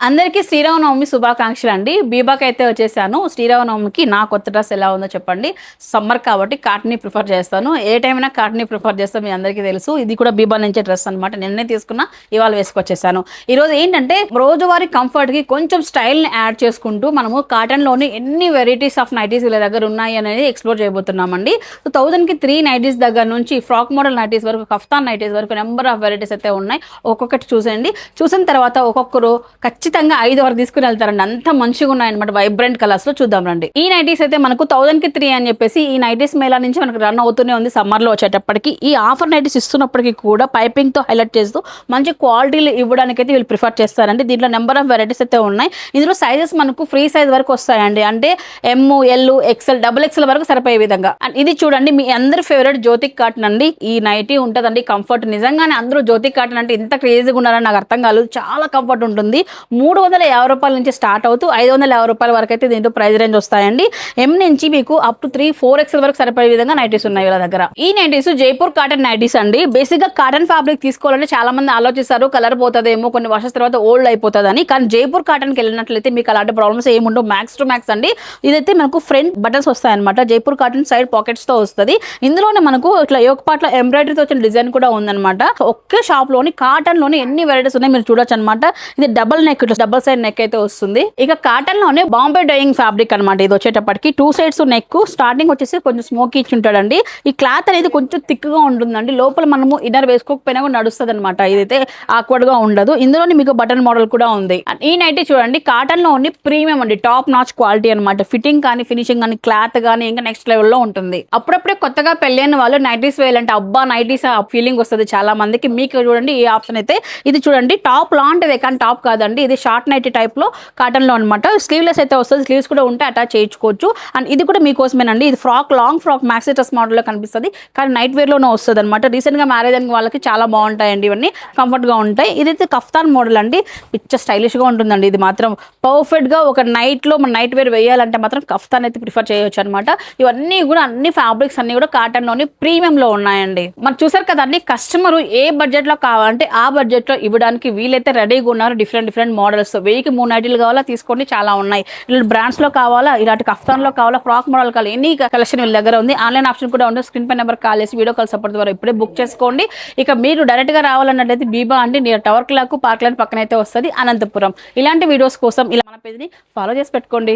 అందరికీ శ్రీరామనవమి శుభాకాంక్షలు అండి. బీబాకి అయితే వచ్చేసాను. శ్రీరామనవమికి నా కొత్త డ్రెస్ ఎలా ఉందో చెప్పండి. సమ్మర్ కాబట్టి కాటన్ ప్రిఫర్ చేస్తాను. ఏ టైం అయినా కాటన్ ప్రిఫర్ చేస్తాను, మీ అందరికీ తెలుసు. ఇది కూడా బీబా నుంచే డ్రెస్ అనమాట. నిన్నే తీసుకున్నా, ఇవాళ వేసుకొచ్చేసాను. ఈరోజు ఏంటంటే రోజువారీ కంఫర్ట్కి కొంచెం స్టైల్ని యాడ్ చేసుకుంటూ మనము కాటన్లోని ఎన్ని వెరైటీస్ ఆఫ్ నైటీస్ వీళ్ళ దగ్గర ఉన్నాయి అనేది ఎక్స్ప్లోర్ చేయబోతున్నామండి. 2000కి 3 నైటీస్ దగ్గర నుంచి ఫ్రాక్ మోడల్ నైటీస్ వరకు, కఫ్తాన్ నైటీస్ వరకు నెంబర్ ఆఫ్ వెరైటీస్ అయితే ఉన్నాయి. ఒక్కొక్కటి చూసేయండి. చూసిన తర్వాత ఒక్కొక్కరు ఖచ్చితంగా 5 వరకు తీసుకుని వెళ్తారండి. అంత మంచిగా ఉన్నాయన్నమాట. వైబ్రెంట్ కలర్స్ లో చూద్దాం రండి. ఈ నైటీస్ అయితే మనకు 1000కి 3 అని చెప్పేసి ఈ నైటీస్ మేళా నుంచి మనకు రన్ అవుతూనే ఉంది. సమ్మర్ లో వచ్చేటప్పటికి ఈ ఆఫర్ నైటీస్ ఇస్తున్నప్పటికీ కూడా పైపింగ్ తో హైలైట్ చేస్తూ మంచి క్వాలిటీలు ఇవ్వడానికి అయితే వీళ్ళు ప్రిఫర్ చేస్తారండి. దీంట్లో నెంబర్ ఆఫ్ వెరైటీస్ అయితే ఉన్నాయి. ఇందులో సైజెస్ మనకు ఫ్రీ సైజ్ వరకు వస్తాయండి. అంటే ఎమ్, ఎల్, ఎక్సెల్, XXL వరకు సరిపోయే విధంగా. అండ్ ఇది చూడండి, మీ అందరి ఫేవరెట్ జ్యోతిక్ కాటన్ అండి. ఈ నైటీ ఉంటుందండి కంఫర్ట్. నిజంగానే అందరూ జ్యోతిక్ కాటన్ అంటే ఇంత క్రేజీగా ఉన్నారని నాకు అర్థం కాలేదు. చాలా కంఫర్ట్ ఉంటుంది. 350 రూపాయల నుంచి స్టార్ట్ అవుతూ 550 రూపాయల వరకు అయితే దీంట్లో ప్రైస్ రేంజ్ వస్తాయండి. ఎం నుంచి మీకు అప్ టు 3-4XL వరకు సరిపోయే విధంగా నైటీస్ ఉన్నాయి వీళ్ళ దగ్గర. ఈ నైటీస్ జైపూర్ కాటన్ నైటీస్ అండి. బేసిక్ గా కాటన్ ఫ్యాబ్రిక్ తీసుకోవాలంటే చాలా మంది ఆలోచిస్తారు, కలర్ పోతుందేమో, కొన్ని వర్షాల తర్వాత ఓల్డ్ అయిపోతుందని. కానీ జైపూర్ కాటన్కి వెళ్ళినట్లయితే మీకు అలాంటి ప్రాబ్లమ్స్ ఏముండవు. మ్యాక్స్ టు మ్యాక్స్ అండి. ఇదైతే మనకు ఫ్రంట్ బటన్స్ వస్తాయి అనమాట. జైపూర్ కాటన్ సైడ్ పాకెట్స్ తో వస్తుంది. ఇందులోనే మనకు ఇట్లా యోగ పాటలో ఎంబ్రాయిడరీతో వచ్చిన డిజైన్ కూడా ఉందన్నమాట. ఒకే షాప్ లోని కాటన్ లోని ఎన్ని వెరైటీస్ ఉన్నాయి మీరు చూడొచ్చు అనమాట. ఇది డబల్ సైడ్ నెక్ అయితే వస్తుంది. ఇక కాటన్ లోనే బాంబే డైయింగ్ ఫ్యాబ్రిక్ అనమాట. ఇది వచ్చేటప్పటికి 2 సైడ్స్ నెక్. స్టార్టింగ్ వచ్చేసి కొంచెం స్మోకీ ఇచ్చి ఉంటాడండి. ఈ క్లాత్ అనేది కొంచెం థిక్ గా ఉంటుందండి. లోపల మనము ఇన్నర్ వేసుకోకపోయినా కూడా నడుస్తుంది అనమాట. ఇదైతే ఆక్వర్డ్ గా ఉండదు. ఇందులోని మీకు బటన్ మోడల్ కూడా ఉంది. ఈ నైటీ చూడండి, కాటన్ లోని ప్రీమియం అండి. టాప్ నాచ్ క్వాలిటీ అనమాట. ఫిట్టింగ్ కానీ, ఫినిషింగ్ కానీ, క్లాత్ కానీ ఇంకా నెక్స్ట్ లెవెల్లో ఉంటుంది. అప్పుడప్పుడే కొత్తగా పెళ్ళైన వాళ్ళు నైటీస్ వేయాలంటే అబ్బా నైటీస్ ఆ ఫీలింగ్ వస్తుంది చాలా మందికి. మీకు చూడండి ఈ ఆప్షన్ అయితే. ఇది చూడండి, టాప్ లాంటిదే కానీ టాప్ కాదండి. ఇది షార్ట్ నైటీ టైప్ లో కాటన్ లో అనమాట. స్లీవ్లెస్ అయితే వస్తుంది. స్లీవ్స్ కూడా ఉంటే అటాచ్ చేయించుకోవచ్చు. అండ్ ఇది కూడా మీకోసమేనండి. ఇది long frock maxi dress model లో కనిపిస్తుంది, కానీ నైట్ వేర్ లోనే వస్తుంది అనమాట. రీసెంట్ గా మ్యారేజ్ అయిన వాళ్ళకి చాలా బాగుంటాయండి. ఇవన్నీ కంఫర్ట్ గా ఉంటాయి. ఇదైతే కఫ్తాన్ మోడల్ అండి. పిచ్చ స్టైలిష్ గా ఉంటుందండి. ఇది మాత్రం పర్ఫెక్ట్ గా ఒక నైట్ లో మన నైట్ వేర్ వేయాలంటే మాత్రం కఫ్తాన్ అయితే ప్రిఫర్ చేయొచ్చు అనమాట. ఇవన్నీ కూడా అన్ని ఫ్యాబ్రిక్స్ అన్ని కూడా కాటన్ లోని ప్రీమియం లో ఉన్నాయండి. మరి చూసారు కదండి, కస్టమర్ ఏ బడ్జెట్ లో కావాలంటే ఆ బడ్జెట్ లో ఇవ్వడానికి వీలైతే రెడీగా ఉన్నారు. Different models. 1000కి 3 నైటీలు కావాలా తీసుకోండి, చాలా ఉన్నాయి. ఇలా బ్రాండ్స్ లో కావాలా, ఇలాంటి కఫ్తాన్ లో కావాలా, ఫ్రాక్ మోడల్ కావాలి, ఎన్ని కలెక్షన్ వీళ్ళ దగ్గర ఉంది. ఆన్లైన్ ఆప్షన్ కూడా ఉంది. స్క్రీన్ పై నెంబర్ కాల్ చేసి వీడియో కాల్ సపోర్ట్ ద్వారా ఇప్పుడే బుక్ చేసుకోండి. ఇక మీరు డైరెక్ట్ గా రావాలన్నట్లయితే బీబా అండి, near tower clock park line పక్కన అయితే వస్తుంది, అనంతపురం. ఇలాంటి వీడియోస్ కోసం ఇలా మన పేజ్ ని ఫాలో చేసి పెట్టుకోండి.